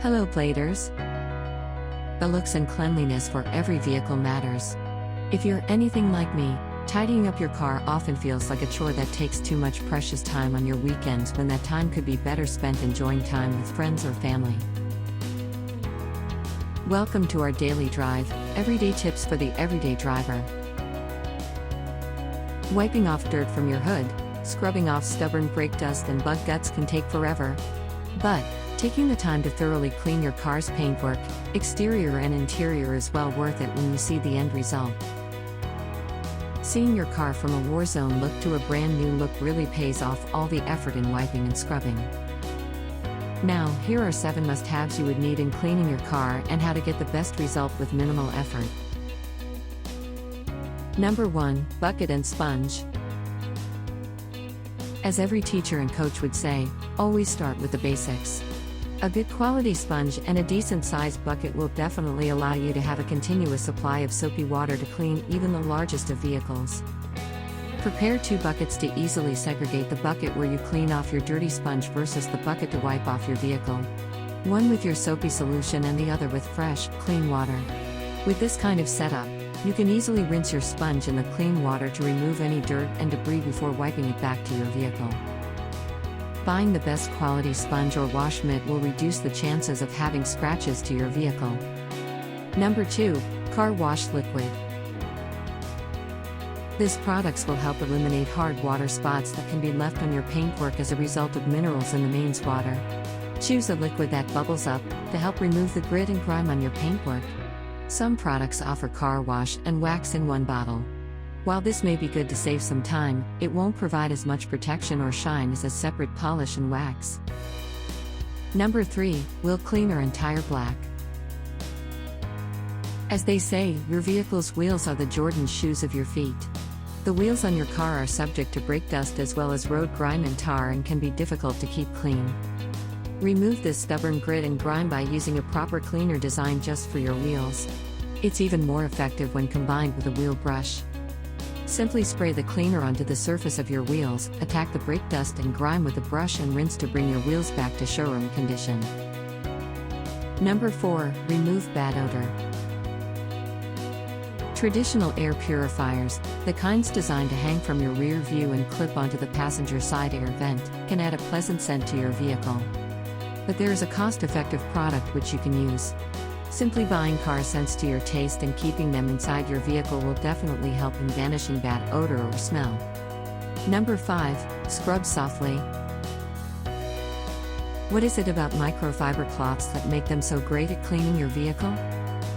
Hello Bladers! The looks and cleanliness for every vehicle matters. If you're anything like me, tidying up your car often feels like a chore that takes too much precious time on your weekends when that time could be better spent enjoying time with friends or family. Welcome to our daily drive, everyday tips for the everyday driver. Wiping off dirt from your hood, scrubbing off stubborn brake dust and bug guts can take forever. But taking the time to thoroughly clean your car's paintwork, exterior and interior is well worth it when you see the end result. Seeing your car from a war zone look to a brand new look really pays off all the effort in wiping and scrubbing. Now, here are 7 must-haves you would need in cleaning your car and how to get the best result with minimal effort. Number 1, bucket and sponge. As every teacher and coach would say, always start with the basics. A good quality sponge and a decent sized bucket will definitely allow you to have a continuous supply of soapy water to clean even the largest of vehicles. Prepare 2 buckets to easily segregate the bucket where you clean off your dirty sponge versus the bucket to wipe off your vehicle. One with your soapy solution and the other with fresh, clean water. With this kind of setup, you can easily rinse your sponge in the clean water to remove any dirt and debris before wiping it back to your vehicle. Buying the best quality sponge or wash mitt will reduce the chances of having scratches to your vehicle. Number 2, car wash liquid. This product will help eliminate hard water spots that can be left on your paintwork as a result of minerals in the mains water. Choose a liquid that bubbles up to help remove the grit and grime on your paintwork. Some products offer car wash and wax in one bottle. While this may be good to save some time, it won't provide as much protection or shine as a separate polish and wax. Number 3, wheel cleaner and tire black. As they say, your vehicle's wheels are the Jordan shoes of your feet. The wheels on your car are subject to brake dust as well as road grime and tar and can be difficult to keep clean. Remove this stubborn grit and grime by using a proper cleaner designed just for your wheels. It's even more effective when combined with a wheel brush. Simply spray the cleaner onto the surface of your wheels, attack the brake dust and grime with a brush and rinse to bring your wheels back to showroom condition. Number 4, remove bad odor. Traditional air purifiers, the kinds designed to hang from your rear view and clip onto the passenger side air vent, can add a pleasant scent to your vehicle. But there is a cost-effective product which you can use. Simply buying car scents to your taste and keeping them inside your vehicle will definitely help in banishing bad odor or smell. Number 5, scrub softly. What is it about microfiber cloths that make them so great at cleaning your vehicle?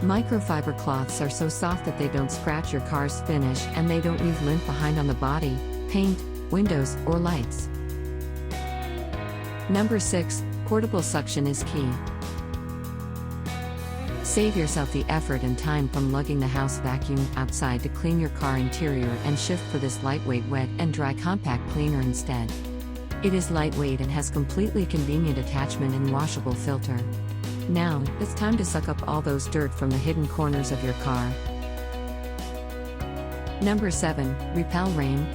Microfiber cloths are so soft that they don't scratch your car's finish and they don't leave lint behind on the body, paint, windows, or lights. Number 6, portable suction is key. Save yourself the effort and time from lugging the house vacuum outside to clean your car interior and shift for this lightweight wet and dry compact cleaner instead. It is lightweight and has completely convenient attachment and washable filter. Now, it's time to suck up all those dirt from the hidden corners of your car. Number 7, repel rain.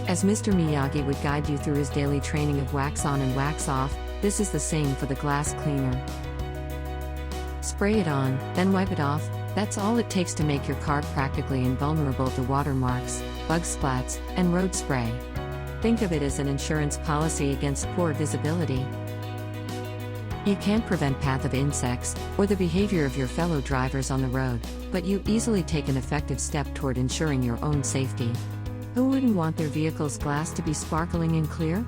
As Mr. Miyagi would guide you through his daily training of wax on and wax off, this is the same for the glass cleaner. Spray it on, then wipe it off. That's all it takes to make your car practically invulnerable to watermarks, bug splats, and road spray. Think of it as an insurance policy against poor visibility. You can't prevent path of insects or the behavior of your fellow drivers on the road, but you easily take an effective step toward ensuring your own safety. Who wouldn't want their vehicle's glass to be sparkling and clear?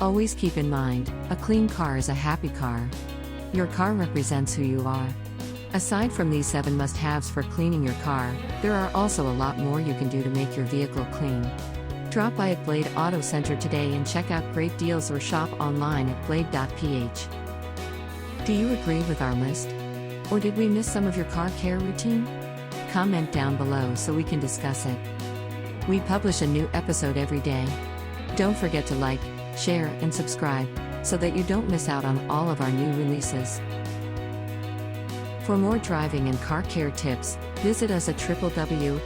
Always keep in mind, a clean car is a happy car. Your car represents who you are. Aside from these 7 must-haves for cleaning your car, there are also a lot more you can do to make your vehicle clean. Drop by at Blade Auto Center today and check out great deals or shop online at blade.ph. Do you agree with our list? Or did we miss some of your car care routine? Comment down below so we can discuss it. We publish a new episode every day. Don't forget to like, share, and subscribe, so that you don't miss out on all of our new releases. For more driving and car care tips, visit us at www.blade.ph.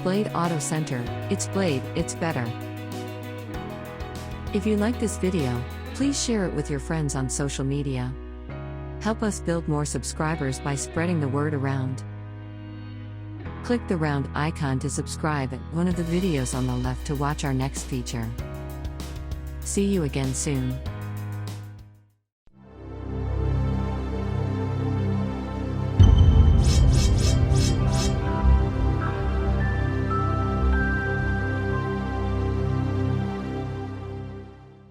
Blade Auto Center, it's Blade, it's better. If you like this video, please share it with your friends on social media. Help us build more subscribers by spreading the word around. Click the round icon to subscribe at one of the videos on the left to watch our next feature. See you again soon.